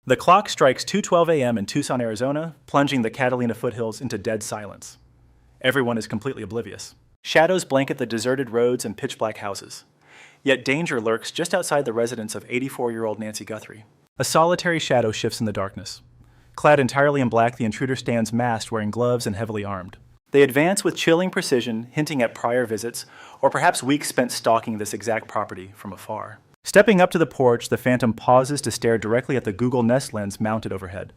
The clock strikes 2:12 a.m. in Tucson, Arizona, plunging the Catalina foothills into dead silence. Everyone is completely oblivious. Shadows blanket the deserted roads and pitch-black houses. Yet danger lurks just outside the residence of 84-year-old Nancy Guthrie. A solitary shadow shifts in the darkness. Clad entirely in black, the intruder stands masked, wearing gloves and heavily armed. They advance with chilling precision, hinting at prior visits, or perhaps weeks spent stalking this exact property from afar. Stepping up to the porch, the phantom pauses to stare directly at the Google Nest lens mounted overhead.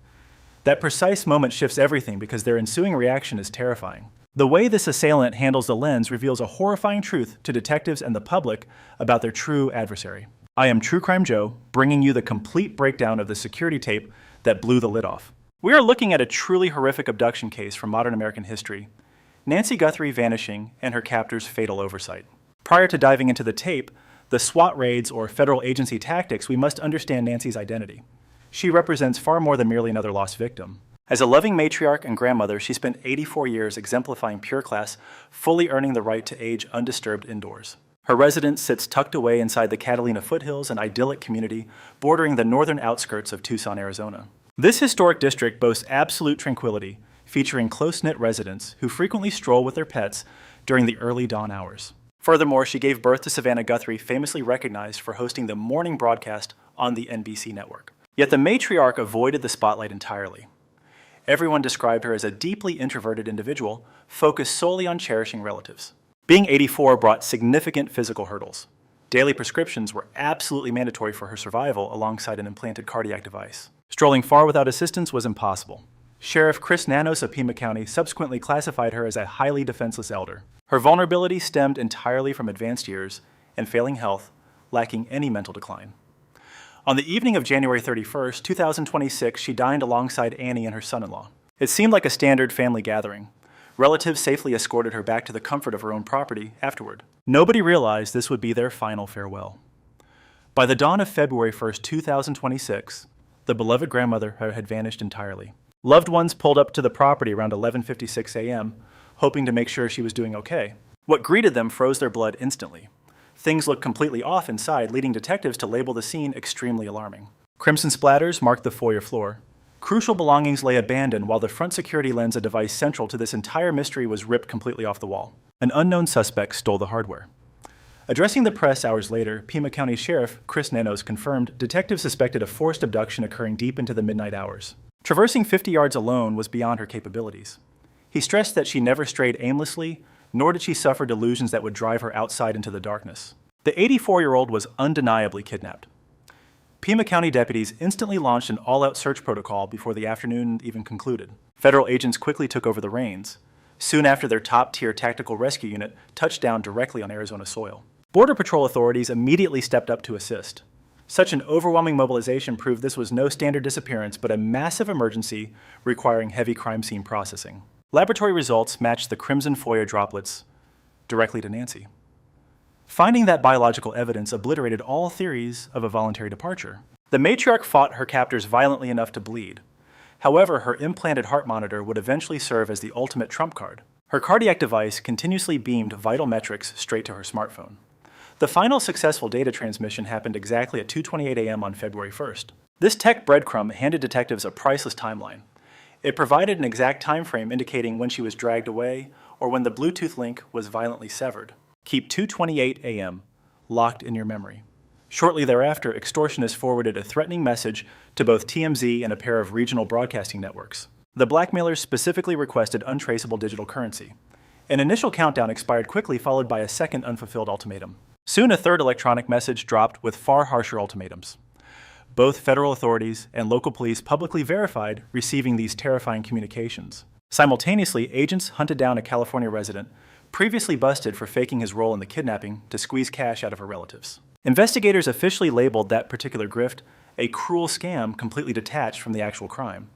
That precise moment shifts everything because their ensuing reaction is terrifying. The way this assailant handles the lens reveals a horrifying truth to detectives and the public about their true adversary. I am True Crime Joe, bringing you the complete breakdown of the security tape that blew the lid off. We are looking at a truly horrific abduction case from modern American history, Nancy Guthrie vanishing and her captor's fatal oversight. Prior to diving into the tape, the SWAT raids or federal agency tactics, we must understand Nancy's identity. She represents far more than merely another lost victim. As a loving matriarch and grandmother, she spent 84 years exemplifying pure class, fully earning the right to age undisturbed indoors. Her residence sits tucked away inside the Catalina foothills, an idyllic community bordering the northern outskirts of Tucson, Arizona. This historic district boasts absolute tranquility, featuring close-knit residents who frequently stroll with their pets during the early dawn hours. Furthermore, she gave birth to Savannah Guthrie, famously recognized for hosting the morning broadcast on the NBC network. Yet the matriarch avoided the spotlight entirely. Everyone described her as a deeply introverted individual, focused solely on cherishing relatives. Being 84 brought significant physical hurdles. Daily prescriptions were absolutely mandatory for her survival alongside an implanted cardiac device. Strolling far without assistance was impossible. Sheriff Chris Nanos of Pima County subsequently classified her as a highly defenseless elder. Her vulnerability stemmed entirely from advanced years and failing health, lacking any mental decline. On the evening of January 31st, 2026, she dined alongside Annie and her son-in-law. It seemed like a standard family gathering. Relatives safely escorted her back to the comfort of her own property afterward. Nobody realized this would be their final farewell. By the dawn of February 1st, 2026, the beloved grandmother had vanished entirely. Loved ones pulled up to the property around 11:56 a.m., hoping to make sure she was doing okay. What greeted them froze their blood instantly. Things looked completely off inside, leading detectives to label the scene extremely alarming. Crimson splatters marked the foyer floor. Crucial belongings lay abandoned, while the front security lens, a device central to this entire mystery, was ripped completely off the wall. An unknown suspect stole the hardware. Addressing the press hours later, Pima County Sheriff Chris Nanos confirmed detectives suspected a forced abduction occurring deep into the midnight hours. Traversing 50 yards alone was beyond her capabilities. He stressed that she never strayed aimlessly, nor did she suffer delusions that would drive her outside into the darkness. The 84-year-old was undeniably kidnapped. Pima County deputies instantly launched an all-out search protocol before the afternoon even concluded. Federal agents quickly took over the reins, soon after their top-tier tactical rescue unit touched down directly on Arizona soil. Border Patrol authorities immediately stepped up to assist. Such an overwhelming mobilization proved this was no standard disappearance, but a massive emergency requiring heavy crime scene processing. Laboratory results matched the crimson foyer droplets directly to Nancy. Finding that biological evidence obliterated all theories of a voluntary departure. The matriarch fought her captors violently enough to bleed. However, her implanted heart monitor would eventually serve as the ultimate trump card. Her cardiac device continuously beamed vital metrics straight to her smartphone. The final successful data transmission happened exactly at 2:28 a.m. on February 1st. This tech breadcrumb handed detectives a priceless timeline. It provided an exact time frame indicating when she was dragged away or when the Bluetooth link was violently severed. Keep 2:28 a.m. locked in your memory. Shortly thereafter, extortionists forwarded a threatening message to both TMZ and a pair of regional broadcasting networks. The blackmailers specifically requested untraceable digital currency. An initial countdown expired quickly, followed by a second unfulfilled ultimatum. Soon a third electronic message dropped with far harsher ultimatums. Both federal authorities and local police publicly verified receiving these terrifying communications. Simultaneously, agents hunted down a California resident previously busted for faking his role in the kidnapping to squeeze cash out of her relatives. Investigators officially labeled that particular grift a cruel scam completely detached from the actual crime.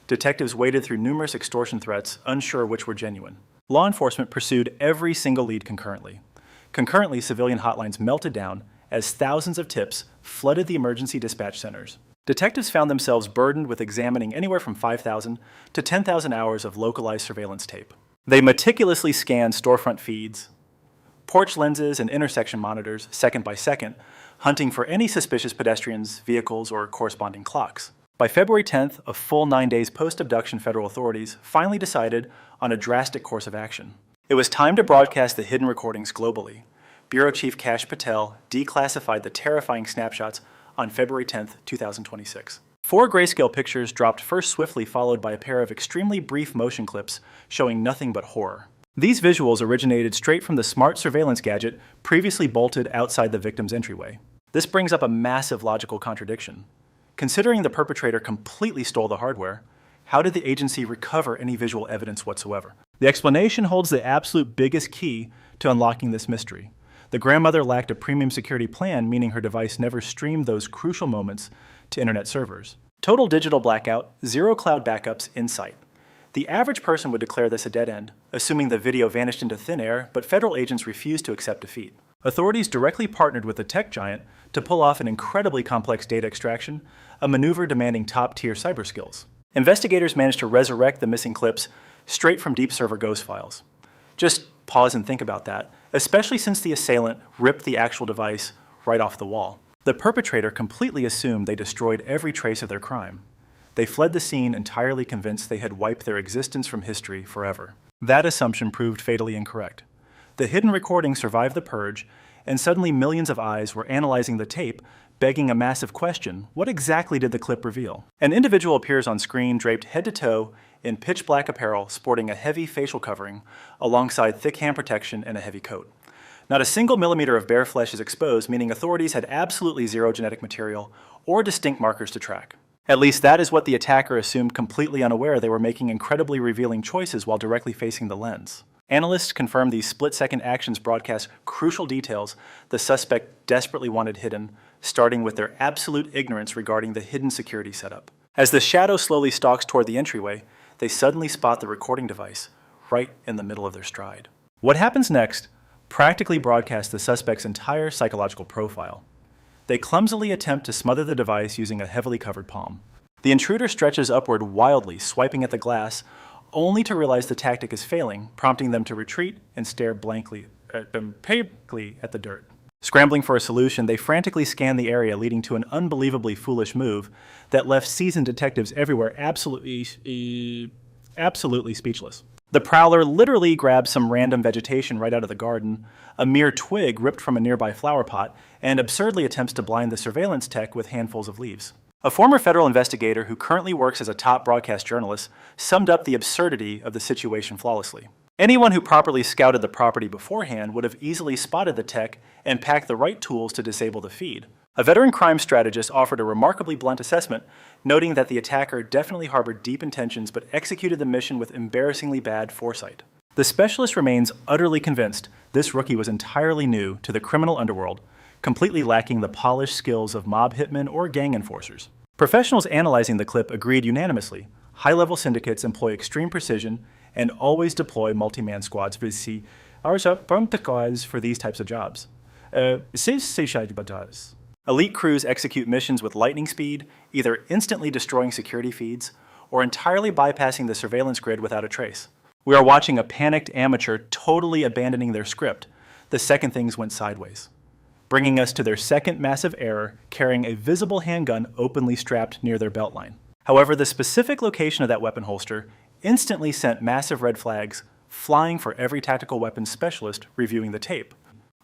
Detectives waded through numerous extortion threats, unsure which were genuine. Law enforcement pursued every single lead concurrently. Concurrently, civilian hotlines melted down as thousands of tips flooded the emergency dispatch centers. Detectives found themselves burdened with examining anywhere from 5,000 to 10,000 hours of localized surveillance tape. They meticulously scanned storefront feeds, porch lenses, and intersection monitors second by second, hunting for any suspicious pedestrians, vehicles, or corresponding clocks. By February 10th, a full 9 days post-abduction, federal authorities finally decided on a drastic course of action. It was time to broadcast the hidden recordings globally. Bureau Chief Kash Patel declassified the terrifying snapshots on February 10th, 2026. 4 grayscale pictures dropped first swiftly, followed by a pair of extremely brief motion clips showing nothing but horror. These visuals originated straight from the smart surveillance gadget previously bolted outside the victim's entryway. This brings up a massive logical contradiction. Considering the perpetrator completely stole the hardware, how did the agency recover any visual evidence whatsoever? The explanation holds the absolute biggest key to unlocking this mystery. The grandmother lacked a premium security plan, meaning her device never streamed those crucial moments to internet servers. Total digital blackout, 0 cloud backups in sight. The average person would declare this a dead end, assuming the video vanished into thin air, but federal agents refused to accept defeat. Authorities directly partnered with the tech giant to pull off an incredibly complex data extraction, a maneuver demanding top-tier cyber skills. Investigators managed to resurrect the missing clips straight from deep server ghost files. Just pause and think about that, especially since the assailant ripped the actual device right off the wall. The perpetrator completely assumed they destroyed every trace of their crime. They fled the scene entirely convinced they had wiped their existence from history forever. That assumption proved fatally incorrect. The hidden recording survived the purge, and suddenly millions of eyes were analyzing the tape, begging a massive question: what exactly did the clip reveal? An individual appears on screen draped head to toe in pitch black apparel, sporting a heavy facial covering alongside thick hand protection and a heavy coat. Not a single millimeter of bare flesh is exposed, meaning authorities had absolutely zero genetic material or distinct markers to track. At least that is what the attacker assumed, completely unaware they were making incredibly revealing choices while directly facing the lens. Analysts confirmed these split-second actions broadcast crucial details the suspect desperately wanted hidden, starting with their absolute ignorance regarding the hidden security setup. As the shadow slowly stalks toward the entryway, they suddenly spot the recording device right in the middle of their stride. What happens next practically broadcasts the suspect's entire psychological profile. They clumsily attempt to smother the device using a heavily covered palm. The intruder stretches upward wildly, swiping at the glass, only to realize the tactic is failing, prompting them to retreat and stare blankly at the dirt. Scrambling for a solution, they frantically scan the area, leading to an unbelievably foolish move that left seasoned detectives everywhere absolutely speechless. The prowler literally grabs some random vegetation right out of the garden, a mere twig ripped from a nearby flower pot, and absurdly attempts to blind the surveillance tech with handfuls of leaves. A former federal investigator who currently works as a top broadcast journalist summed up the absurdity of the situation flawlessly. Anyone who properly scouted the property beforehand would have easily spotted the tech and packed the right tools to disable the feed. A veteran crime strategist offered a remarkably blunt assessment, noting that the attacker definitely harbored deep intentions but executed the mission with embarrassingly bad foresight. The specialist remains utterly convinced this rookie was entirely new to the criminal underworld, completely lacking the polished skills of mob hitmen or gang enforcers. Professionals analyzing the clip agreed unanimously. High-level syndicates employ extreme precision and always deploy multi-man squads for these types of jobs. Elite crews execute missions with lightning speed, either instantly destroying security feeds or entirely bypassing the surveillance grid without a trace. We are watching a panicked amateur totally abandoning their script the second things went sideways, bringing us to their second massive error, carrying a visible handgun openly strapped near their beltline. However, the specific location of that weapon holster instantly sent massive red flags flying for every tactical weapons specialist reviewing the tape.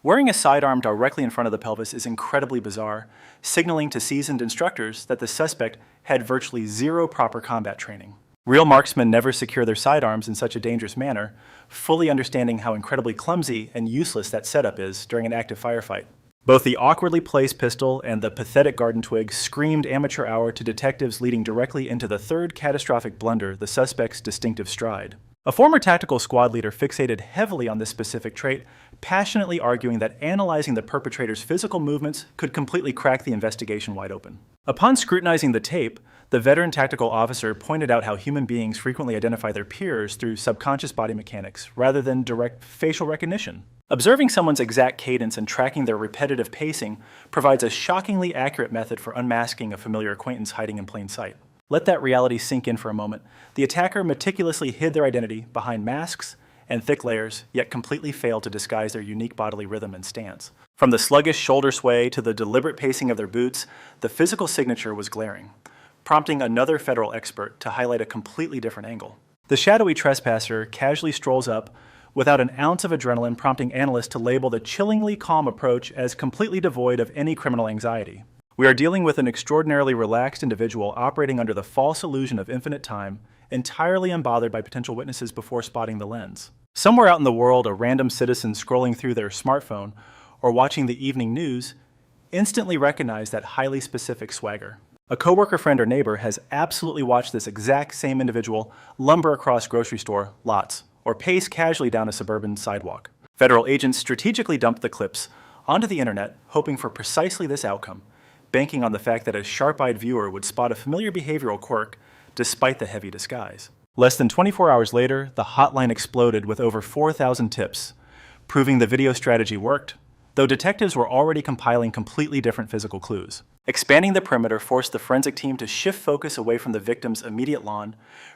Wearing a sidearm directly in front of the pelvis is incredibly bizarre, signaling to seasoned instructors that the suspect had virtually zero proper combat training. Real marksmen never secure their sidearms in such a dangerous manner, fully understanding how incredibly clumsy and useless that setup is during an active firefight. Both the awkwardly placed pistol and the pathetic garden twig screamed amateur hour to detectives, leading directly into the third catastrophic blunder, the suspect's distinctive stride. A former tactical squad leader fixated heavily on this specific trait, passionately arguing that analyzing the perpetrator's physical movements could completely crack the investigation wide open. Upon scrutinizing the tape, the veteran tactical officer pointed out how human beings frequently identify their peers through subconscious body mechanics rather than direct facial recognition. Observing someone's exact cadence and tracking their repetitive pacing provides a shockingly accurate method for unmasking a familiar acquaintance hiding in plain sight. Let that reality sink in for a moment. The attacker meticulously hid their identity behind masks and thick layers, yet completely failed to disguise their unique bodily rhythm and stance. From the sluggish shoulder sway to the deliberate pacing of their boots, the physical signature was glaring. prompting another federal expert to highlight a completely different angle. The shadowy trespasser casually strolls up without an ounce of adrenaline, prompting analysts to label the chillingly calm approach as completely devoid of any criminal anxiety. We are dealing with an extraordinarily relaxed individual operating under the false illusion of infinite time, entirely unbothered by potential witnesses before spotting the lens. Somewhere out in the world, a random citizen scrolling through their smartphone or watching the evening news instantly recognized that highly specific swagger. A coworker, friend, or neighbor has absolutely watched this exact same individual lumber across grocery store lots or pace casually down a suburban sidewalk. Federal agents strategically dumped the clips onto the internet, hoping for precisely this outcome, banking on the fact that a sharp-eyed viewer would spot a familiar behavioral quirk despite the heavy disguise. Less than 24 hours later, the hotline exploded with over 4,000 tips, proving the video strategy worked, though detectives were already compiling completely different physical clues. Expanding the perimeter forced the forensic team to shift focus away from the victim's immediate lawn,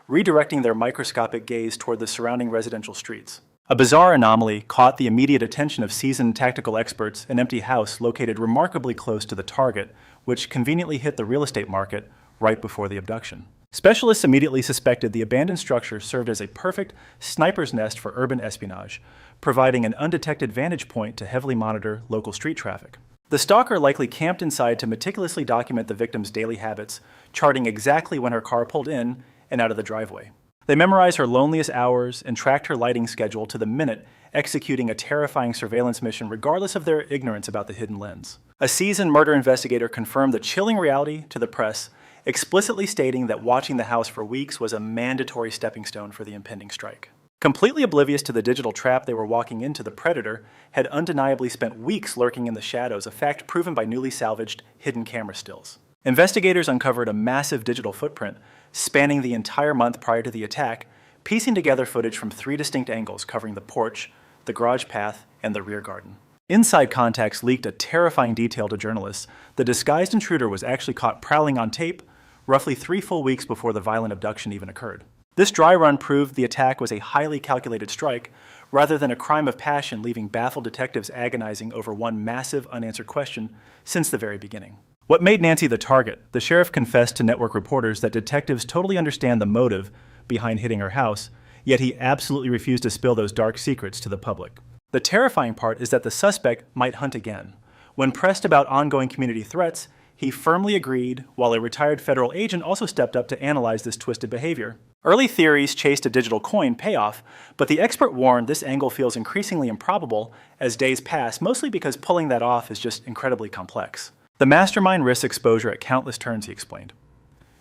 redirecting their microscopic gaze toward the surrounding residential streets. A bizarre anomaly caught the immediate attention of seasoned tactical experts: an empty house located remarkably close to the target, which conveniently hit the real estate market right before the abduction. Specialists immediately suspected the abandoned structure served as a perfect sniper's nest for urban espionage, providing an undetected vantage point to heavily monitor local street traffic. The stalker likely camped inside to meticulously document the victim's daily habits, charting exactly when her car pulled in and out of the driveway. They memorized her loneliest hours and tracked her lighting schedule to the minute, executing a terrifying surveillance mission regardless of their ignorance about the hidden lens. A seasoned murder investigator confirmed the chilling reality to the press, explicitly stating that watching the house for weeks was a mandatory stepping stone for the impending strike. Completely oblivious to the digital trap they were walking into, the predator had undeniably spent weeks lurking in the shadows, a fact proven by newly salvaged hidden camera stills. Investigators uncovered a massive digital footprint spanning the entire month prior to the attack, piecing together footage from 3 distinct angles covering the porch, the garage path, and the rear garden. Inside contacts leaked a terrifying detail to journalists. The disguised intruder was actually caught prowling on tape roughly 3 full weeks before the violent abduction even occurred. This dry run proved the attack was a highly calculated strike rather than a crime of passion, leaving baffled detectives agonizing over one massive unanswered question since the very beginning. What made Nancy the target? The sheriff confessed to network reporters that detectives totally understand the motive behind hitting her house, yet he absolutely refused to spill those dark secrets to the public. The terrifying part is that the suspect might hunt again. When pressed about ongoing community threats, he firmly agreed, while a retired federal agent also stepped up to analyze this twisted behavior. Early theories chased a digital coin payoff, but the expert warned this angle feels increasingly improbable as days pass, mostly because pulling that off is just incredibly complex. The mastermind risks exposure at countless turns, he explained.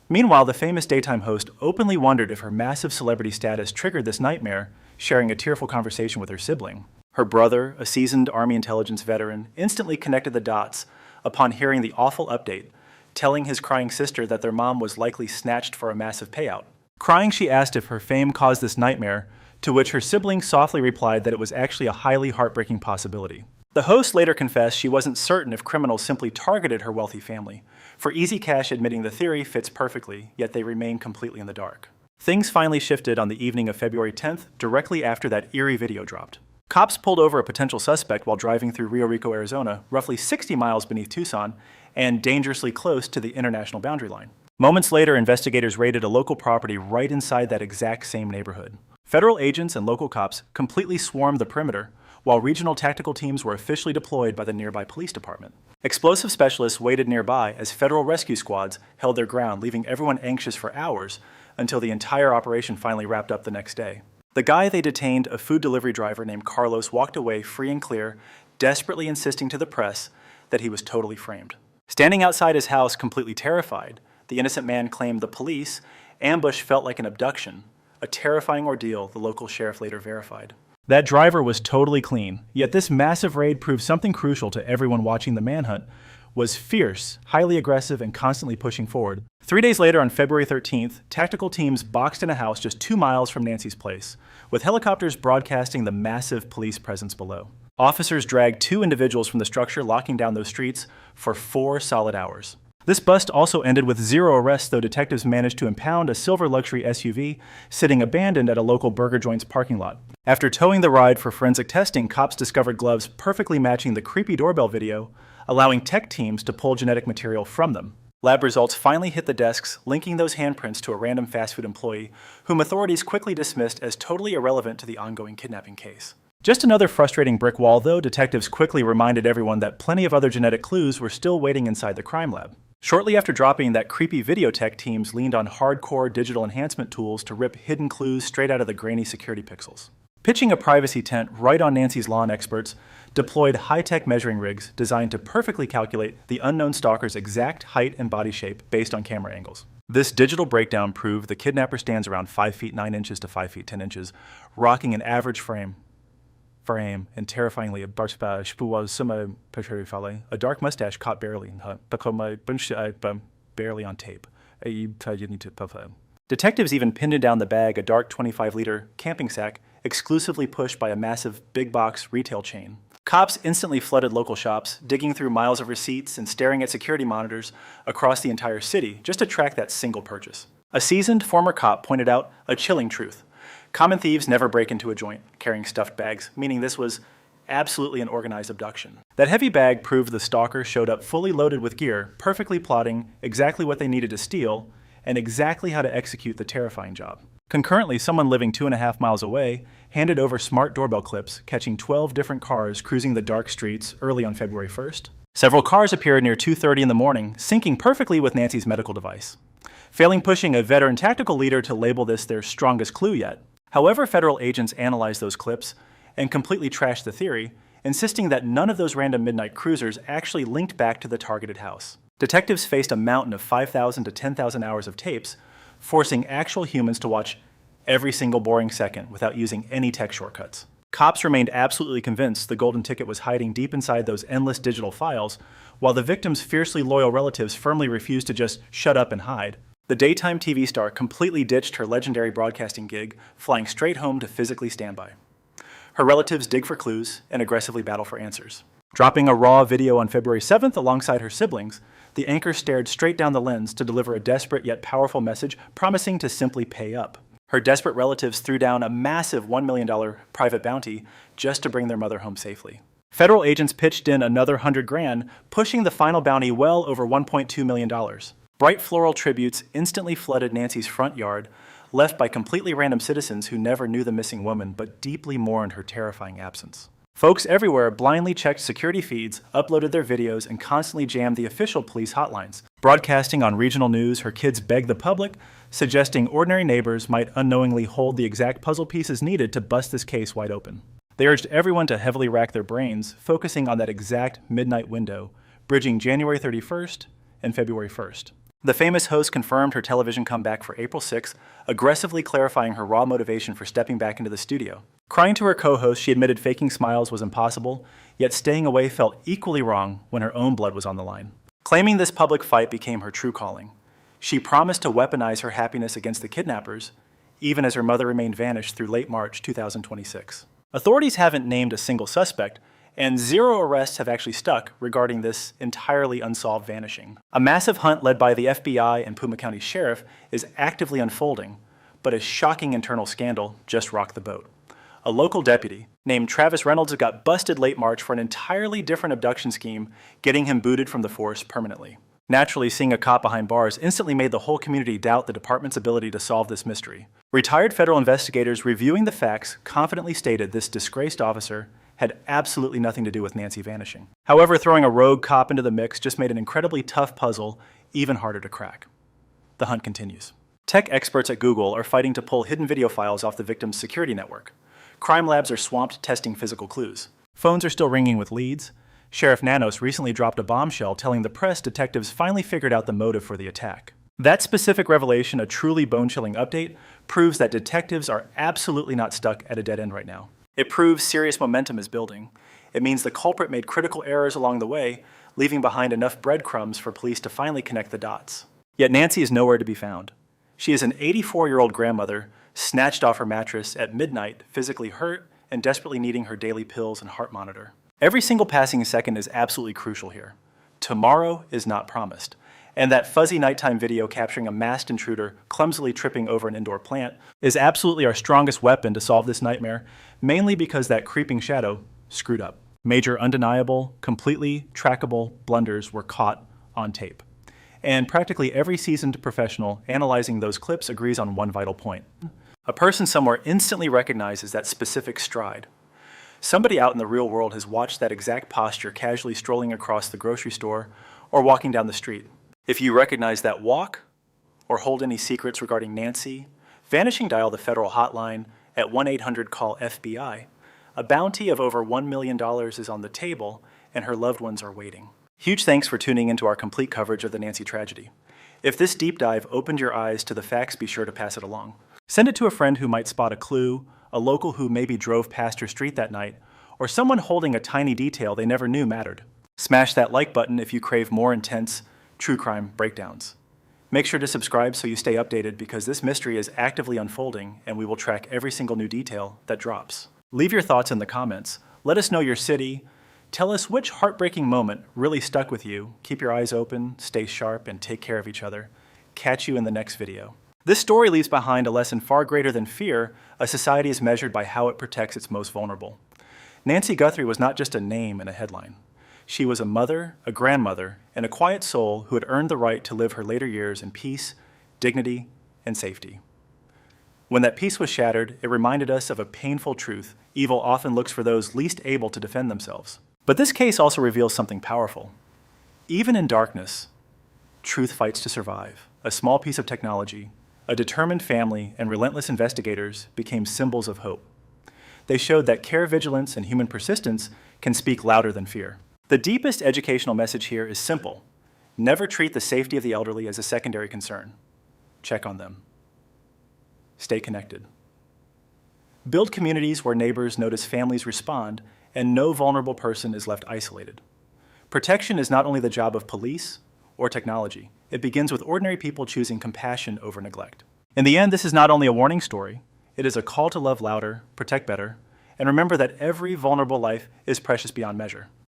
Meanwhile, the famous daytime host openly wondered if her massive celebrity status triggered this nightmare, sharing a tearful conversation with her sibling. Her brother, a seasoned Army intelligence veteran, instantly connected the dots upon hearing the awful update, telling his crying sister that their mom was likely snatched for a massive payout. Crying, she asked if her fame caused this nightmare, to which her sibling softly replied that it was actually a highly heartbreaking possibility. The host later confessed she wasn't certain if criminals simply targeted her wealthy family, for Easy Cash admitting the theory fits perfectly, yet they remain completely in the dark. Things finally shifted on the evening of February 10th, directly after that eerie video dropped. Cops pulled over a potential suspect while driving through Rio Rico, Arizona, roughly 60 miles beneath Tucson, and dangerously close to the international boundary line. Moments later, investigators raided a local property right inside that exact same neighborhood. Federal agents and local cops completely swarmed the perimeter, while regional tactical teams were officially deployed by the nearby police department. Explosive specialists waited nearby as federal rescue squads held their ground, leaving everyone anxious for hours until the entire operation finally wrapped up the next day. The guy they detained, a food delivery driver named Carlos, walked away free and clear, desperately insisting to the press that he was totally framed. Standing outside his house, completely terrified, the innocent man claimed the police ambush felt like an abduction, a terrifying ordeal the local sheriff later verified. That driver was totally clean, yet this massive raid proved something crucial to everyone watching the manhunt: was fierce, highly aggressive, and constantly pushing forward. 3 days later, on February 13th, tactical teams boxed in a house just 2 miles from Nancy's place, with helicopters broadcasting the massive police presence below. Officers dragged 2 individuals from the structure, locking down those streets for 4 solid hours. This bust also ended with 0 arrests, though detectives managed to impound a silver luxury SUV sitting abandoned at a local burger joint's parking lot. After towing the ride for forensic testing, cops discovered gloves perfectly matching the creepy doorbell video, allowing tech teams to pull genetic material from them. Lab results finally hit the desks, linking those handprints to a random fast food employee, whom authorities quickly dismissed as totally irrelevant to the ongoing kidnapping case. Just another frustrating brick wall, though. Detectives quickly reminded everyone that plenty of other genetic clues were still waiting inside the crime lab. Shortly after dropping that creepy videotech, teams leaned on hardcore digital enhancement tools to rip hidden clues straight out of the grainy security pixels. Pitching a privacy tent right on Nancy's lawn, experts deployed high-tech measuring rigs designed to perfectly calculate the unknown stalker's exact height and body shape based on camera angles. This digital breakdown proved the kidnapper stands around 5 feet 9 inches to 5 feet 10 inches, rocking an average frame, and terrifyingly a dark mustache caught barely on tape. Detectives even pinned down the bag, a dark 25-liter camping sack exclusively pushed by a massive big-box retail chain. Cops instantly flooded local shops, digging through miles of receipts and staring at security monitors across the entire city just to track that single purchase. A seasoned former cop pointed out a chilling truth. Common thieves never break into a joint carrying stuffed bags, meaning this was absolutely an organized abduction. That heavy bag proved the stalker showed up fully loaded with gear, perfectly plotting exactly what they needed to steal and exactly how to execute the terrifying job. Concurrently, someone living 2.5 miles away handed over smart doorbell clips, catching 12 different cars cruising the dark streets early on February 1st. Several cars appeared near 2:30 in the morning, syncing perfectly with Nancy's medical device, failing pushing a veteran tactical leader to label this their strongest clue yet. However, federal agents analyzed those clips and completely trashed the theory, insisting that none of those random midnight cruisers actually linked back to the targeted house. Detectives faced a mountain of 5,000 to 10,000 hours of tapes, forcing actual humans to watch every single boring second without using any tech shortcuts. Cops remained absolutely convinced the golden ticket was hiding deep inside those endless digital files, while the victim's fiercely loyal relatives firmly refused to just shut up and hide. The daytime TV star completely ditched her legendary broadcasting gig, flying straight home to physically stand by. Her relatives dig for clues and aggressively battle for answers. Dropping a raw video on February 7th alongside her siblings, the anchor stared straight down the lens to deliver a desperate yet powerful message promising to simply pay up. Her desperate relatives threw down a massive $1 million private bounty just to bring their mother home safely. Federal agents pitched in another $100,000, pushing the final bounty well over $1.2 million. Bright floral tributes instantly flooded Nancy's front yard, left by completely random citizens who never knew the missing woman but deeply mourned her terrifying absence. Folks everywhere blindly checked security feeds, uploaded their videos, and constantly jammed the official police hotlines. Broadcasting on regional news, her kids begged the public, suggesting ordinary neighbors might unknowingly hold the exact puzzle pieces needed to bust this case wide open. They urged everyone to heavily rack their brains, focusing on that exact midnight window, bridging January 31st and February 1st. The famous host confirmed her television comeback for April 6th, aggressively clarifying her raw motivation for stepping back into the studio. Crying to her co-host, she admitted faking smiles was impossible, yet staying away felt equally wrong when her own blood was on the line. Claiming this public fight became her true calling, she promised to weaponize her happiness against the kidnappers, even as her mother remained vanished through late March 2026. Authorities haven't named a single suspect, and 0 arrests have actually stuck regarding this entirely unsolved vanishing. A massive hunt led by the FBI and Puma County Sheriff is actively unfolding, but a shocking internal scandal just rocked the boat. A local deputy named Travis Reynolds got busted late March for an entirely different abduction scheme, getting him booted from the force permanently. Naturally, seeing a cop behind bars instantly made the whole community doubt the department's ability to solve this mystery. Retired federal investigators reviewing the facts confidently stated this disgraced officer had absolutely nothing to do with Nancy vanishing. However, throwing a rogue cop into the mix just made an incredibly tough puzzle even harder to crack. The hunt continues. Tech experts at Google are fighting to pull hidden video files off the victim's security network. Crime labs are swamped testing physical clues. Phones are still ringing with leads. Sheriff Nanos recently dropped a bombshell telling the press detectives finally figured out the motive for the attack. That specific revelation, a truly bone-chilling update, proves that detectives are absolutely not stuck at a dead end right now. It proves serious momentum is building. It means the culprit made critical errors along the way, leaving behind enough breadcrumbs for police to finally connect the dots. Yet Nancy is nowhere to be found. She is an 84-year-old grandmother, snatched off her mattress at midnight, physically hurt and desperately needing her daily pills and heart monitor. Every single passing second is absolutely crucial here. Tomorrow is not promised. And that fuzzy nighttime video capturing a masked intruder clumsily tripping over an indoor plant is absolutely our strongest weapon to solve this nightmare, mainly because that creeping shadow screwed up. Major undeniable, completely trackable blunders were caught on tape. and practically every seasoned professional analyzing those clips agrees on one vital point. A person somewhere instantly recognizes that specific stride. Somebody out in the real world has watched that exact posture casually strolling across the grocery store or walking down the street. If you recognize that walk, or hold any secrets regarding Nancy, vanishing dial the federal hotline at 1-800-CALL-FBI. A bounty of over $1 million is on the table, and her loved ones are waiting. Huge thanks for tuning into our complete coverage of the Nancy tragedy. If this deep dive opened your eyes to the facts, be sure to pass it along. Send it to a friend who might spot a clue, a local who maybe drove past your street that night, or someone holding a tiny detail they never knew mattered. Smash that like button if you crave more intense true crime breakdowns. Make sure to subscribe so you stay updated, because this mystery is actively unfolding and we will track every single new detail that drops. Leave your thoughts in the comments. Let us know your city. Tell us which heartbreaking moment really stuck with you. Keep your eyes open, stay sharp, and take care of each other. Catch you in the next video. This story leaves behind a lesson far greater than fear. A society is measured by how it protects its most vulnerable. Nancy Guthrie was not just a name in a headline. She was a mother, a grandmother, and a quiet soul who had earned the right to live her later years in peace, dignity, and safety. When that peace was shattered, it reminded us of a painful truth. Evil often looks for those least able to defend themselves. But this case also reveals something powerful. Even in darkness, truth fights to survive. A small piece of technology, a determined family, and relentless investigators became symbols of hope. They showed that care, vigilance, and human persistence can speak louder than fear. The deepest educational message here is simple. Never treat the safety of the elderly as a secondary concern. Check on them. Stay connected. Build communities where neighbors notice families respond and no vulnerable person is left isolated. Protection is not only the job of police or technology. It begins with ordinary people choosing compassion over neglect. In the end, this is not only a warning story, it is a call to love louder, protect better, and remember that every vulnerable life is precious beyond measure.